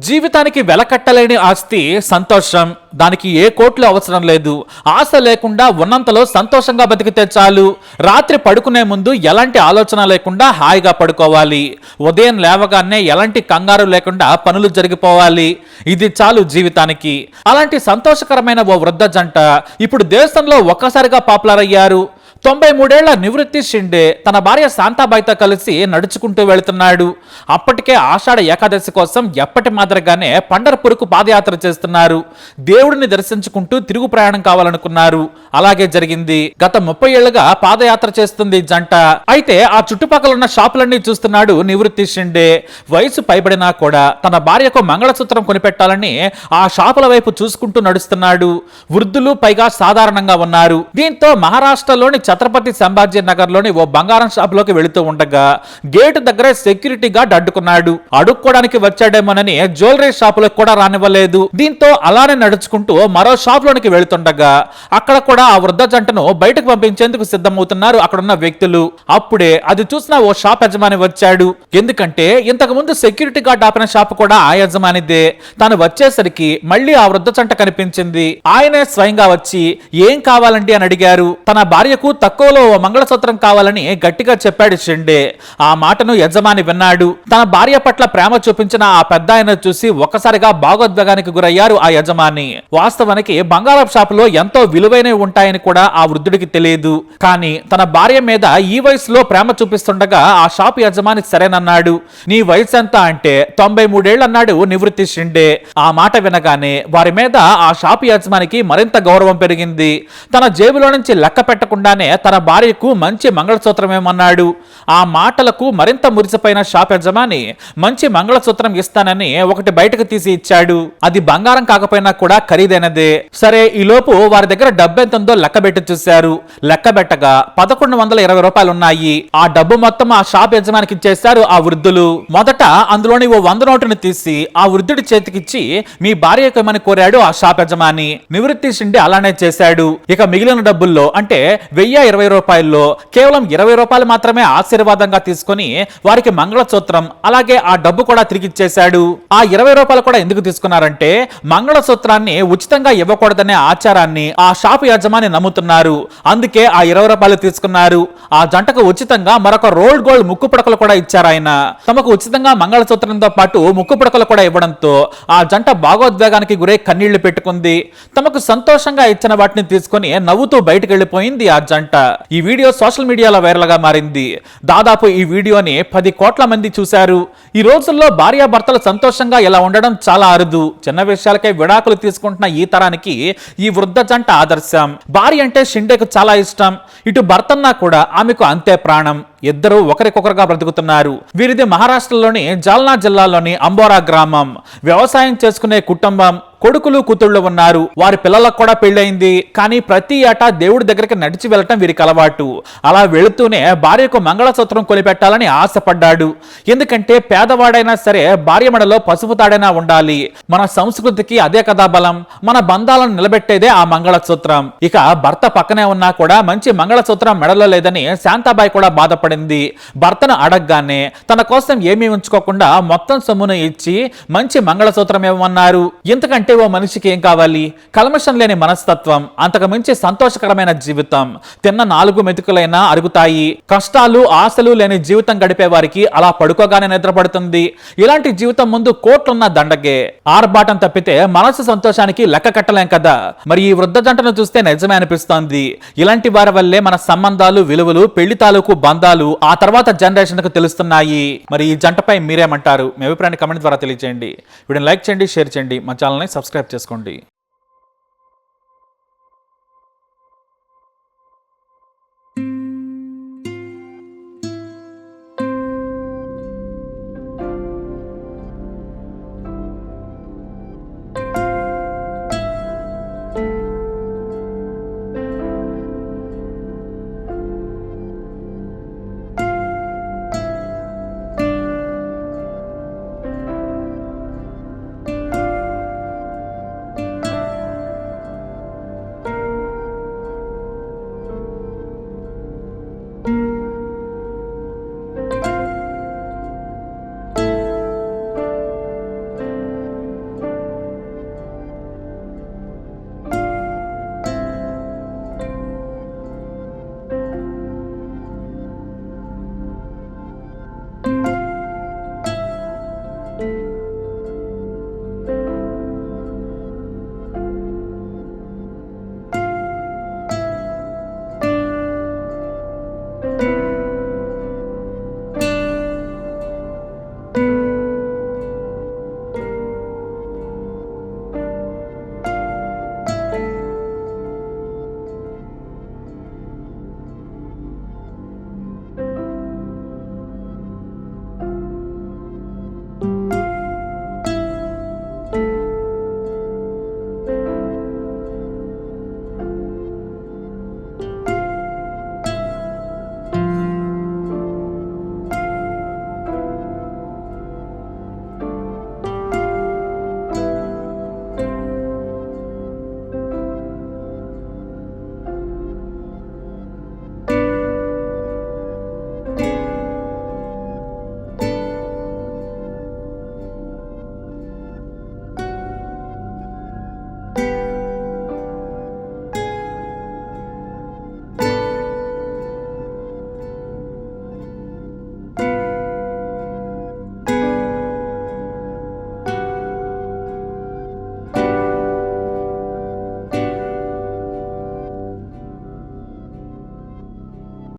జీవితానికి వెలకట్టలేని ఆస్తి సంతోషం. దానికి ఏ కోట్లు అవసరం లేదు. ఆశ లేకుండా ఉన్నంతలో సంతోషంగా బతికితే చాలు. రాత్రి పడుకునే ముందు ఎలాంటి ఆలోచన లేకుండా హాయిగా పడుకోవాలి. ఉదయం లేవగానే ఎలాంటి కంగారు లేకుండా పనులు జరిగిపోవాలి. ఇది చాలు జీవితానికి. అలాంటి సంతోషకరమైన ఓ వృద్ధ జంట ఇప్పుడు దేశంలో ఒక్కసారిగా పాపులర్ అయ్యారు. 93 ఏళ్ల నివృత్తి షిండే తన భార్య శాంతాబాయితో కలిసి నడుచుకుంటూ వెళుతున్నాడు. అప్పటికే ఆషాఢ ఏకాదశి కోసం ఎప్పటి మాదిరిగానే పండర్పూర్కు పాదయాత్ర చేస్తున్నారు. దేవుడిని దర్శించుకుంటూ తిరుగు ప్రయాణం కావాలనుకున్నారు. అలాగే జరిగింది. గత 30 ఏళ్లుగా పాదయాత్ర చేస్తుంది జంట. అయితే ఆ చుట్టుపక్కల ఉన్న షాపులన్నీ చూస్తున్నాడు నివృత్తి షిండే. వయసు పైబడినా కూడా తన భార్యకు మంగళసూత్రం కొనిపెట్టాలని ఆ షాపుల వైపు చూసుకుంటూ నడుస్తున్నాడు. వృద్ధులు పైగా సాధారణంగా ఉన్నారు. దీంతో మహారాష్ట్రలోని ఛత్రపతి సంభాజీ నగర్ లోని ఓ బంగారం షాప్ లోకి వెళుతూ ఉండగా గేటు దగ్గర సెక్యూరిటీ గార్డ్ అడ్డుకున్నాడు. అడుక్కోడానికి వచ్చాడేమోనని జ్యువెలరీ షాప్ లో కూడా రానివ్వలేదు. దీంతో అలానే నడుచుకుంటూ మరో షాప్ లోనికి వెళుతుండగా అక్కడ కూడా ఆ వృద్ధ జంటను బయటకు పంపించేందుకు సిద్ధమవుతున్నారు అక్కడున్న వ్యక్తులు. అప్పుడే అది చూసిన ఓ షాప్ యజమాని వచ్చాడు. ఎందుకంటే ఇంతకు ముందు సెక్యూరిటీ గార్డ్ ఆపిన షాప్ కూడా ఆ యజమానిదే. తాను వచ్చేసరికి మళ్ళీ ఆ వృద్ధ జంట కనిపించింది. ఆయనే స్వయంగా వచ్చి ఏం కావాలండి అని అడిగారు. తన భార్యకు తక్కువలో మంగళసూత్రం కావాలని గట్టిగా చెప్పాడు షిండే. ఆ మాటను యజమాని విన్నాడు. తన భార్య పట్ల ప్రేమ చూపించిన ఆ పెద్ద ఆయన చూసి ఒక్కసారిగా భావోద్వేగానికి గురయ్యారు ఆ యజమాని. వాస్తవానికి బంగారం షాపులో ఎంతో విలువైనవి ఉంటాయని కూడా ఆ వృద్ధుడికి తెలియదు. కానీ తన భార్య మీద ఈ వయసులో ప్రేమ చూపిస్తుండగా ఆ షాపు యజమాని సరేనన్నాడు. నీ వయసు ఎంత అంటే 93 ఏళ్ళు అన్నాడు నివృత్తి షిండే. ఆ మాట వినగానే వారి మీద ఆ షాపు యజమానికి మరింత గౌరవం పెరిగింది. తన జేబులో నుంచి లెక్క పెట్టకుండానే తన భార్యకు మంచి మంగళసూత్రం ఏమన్నాడు. ఆ మాటలకు మరింత మురిసిపోయిన షాప్ యజమాని మంచి మంగళసూత్రం ఇస్తానని ఒకటి బయటకు తీసి ఇచ్చాడు. అది బంగారం కాకపోయినా కూడా ఖరీదైనదే. సరే, ఈ లోపు వారి దగ్గర డబ్బు ఎంత ఉందో లెక్క పెట్టి చూశారు. లెక్క పెట్టగా 1120 రూపాయలు ఉన్నాయి. ఆ డబ్బు మొత్తం ఆ షాప్ యజమానికి ఇచ్చేశారు ఆ వృద్ధులు. మొదట అందులోని ఓ 100 నోటును తీసి ఆ వృద్ధుడి చేతికిచ్చి మీ భార్యకు ఏమని కోరాడు ఆ షాప్ యజమాని. నివృత్తి షిండే అలానే చేశాడు. ఇక మిగిలిన డబ్బుల్లో అంటే 1020 రూపాయల్లో కేవలం 20 రూపాయలు మాత్రమే ఆశీర్వాదంగా తీసుకుని వారికి మంగళసూత్రం అలాగే ఆ డబ్బు కూడా తిరిగి ఇచ్చేశాడు. ఆ 20 రూపాయలు కూడా ఎందుకు తీసుకున్నారంటే మంగళసూత్రాన్ని ఉచితంగా ఇవ్వకూడదనే ఆచారాన్ని ఆ షాపు యజమాని నమ్ముతున్నారు. అందుకే ఆ 20 రూపాయలు తీసుకున్నారు. ఆ జంటకు ఉచితంగా మరొక రోల్డ్ గోల్డ్ ముక్కు పుడకలు కూడా ఇచ్చారు ఆయన. తమకు ఉచితంగా మంగళసూత్రంతో పాటు ముక్కు పుడకలు కూడా ఇవ్వడంతో ఆ జంట భాగోద్వేగానికి గురై కన్నీళ్లు పెట్టుకుంది. తమకు సంతోషంగా ఇచ్చిన వాటిని తీసుకుని నవ్వుతూ బయటకు వెళ్లిపోయింది ఆ జంట. ఈ వీడియో సోషల్ మీడియాలో వైరల్ గా మారింది. దాదాపు ఈ వీడియోని 10 కోట్ల మంది చూశారు. ఈ రోజుల్లో భార్యాభర్తలు సంతోషంగా ఇలా ఉండడం చాలా అరుదు. చిన్న విషయాలకే విడాకులు తీసుకుంటున్న ఈ తరానికి ఈ వృద్ధ జంట ఆదర్శం. భార్య అంటే షిండేకు చాలా ఇష్టం. ఇటు భర్తన్నా కూడా ఆమెకు అంతే ప్రాణం. ఇద్దరు ఒకరికొకరుగా బ్రతుకుతున్నారు. వీరిది మహారాష్ట్రలోని జాల్నా జిల్లాలోని అంబోరా గ్రామం. వ్యవసాయం చేసుకునే కుటుంబం. కొడుకులు కూతుళ్ళు ఉన్నారు. వారి పిల్లలకు కూడా పెళ్ళయింది. కానీ ప్రతి ఏటా దేవుడి దగ్గరికి నడిచి వెళ్ళటం వీరికి అలవాటు. అలా వెళుతూనే భార్యకు మంగళసూత్రం కొనిపెట్టాలని ఆశపడ్డాడు. ఎందుకంటే పేదవాడైనా సరే భార్య మెడలో పసుపు తాడైనా ఉండాలి. మన సంస్కృతికి అదే కదా బలం. మన బంధాలను నిలబెట్టేదే ఆ మంగళసూత్రం. ఇక భర్త పక్కనే ఉన్నా కూడా మంచి మంగళసూత్రం మెడలో లేదని శాంతాబాయి కూడా బాధపడింది. భర్తను అడగగానే తన కోసం ఏమీ ఉంచుకోకుండా మొత్తం సొమ్మును ఇచ్చి మంచి మంగళసూత్రం ఏమన్నారు. ఇంతకంటే ఓ మనిషికి ఏం కావాలి? కల్మషం లేని మనస్తత్వం, అంతకు మించి సంతోషకరమైన జీవితం. తిన్న 4 మెతుకులైనా అరుగుతాయి. కష్టాలు ఆశలు లేని జీవితం గడిపే వారికి అలా పడుకోగానే నిద్రపడుతుంది. ఇలాంటి జీవితం ముందు కోట్లున్న దండగే. ఆర్భాటం తప్పితే మనసు సంతోషానికి లెక్క కట్టలేం కదా. మరి ఈ వృద్ధ జంటను చూస్తే నిజమే అనిపిస్తోంది. ఇలాంటి వారి వల్లే మన సంబంధాలు విలువలు పెళ్లి తాలూకు బంధాలు ఆ తర్వాత జనరేషన్ కు తెలుస్తున్నాయి. మరి ఈ జంటపై మీరేమంటారు? మీ అభిప్రాయాన్ని కమెంట్ ద్వారా తెలియజేయండి. వీడియోని లైక్ చేయండి, షేర్ చేయండి, మా ఛానల్ని సబ్స్క్రైబ్ చేసుకోండి.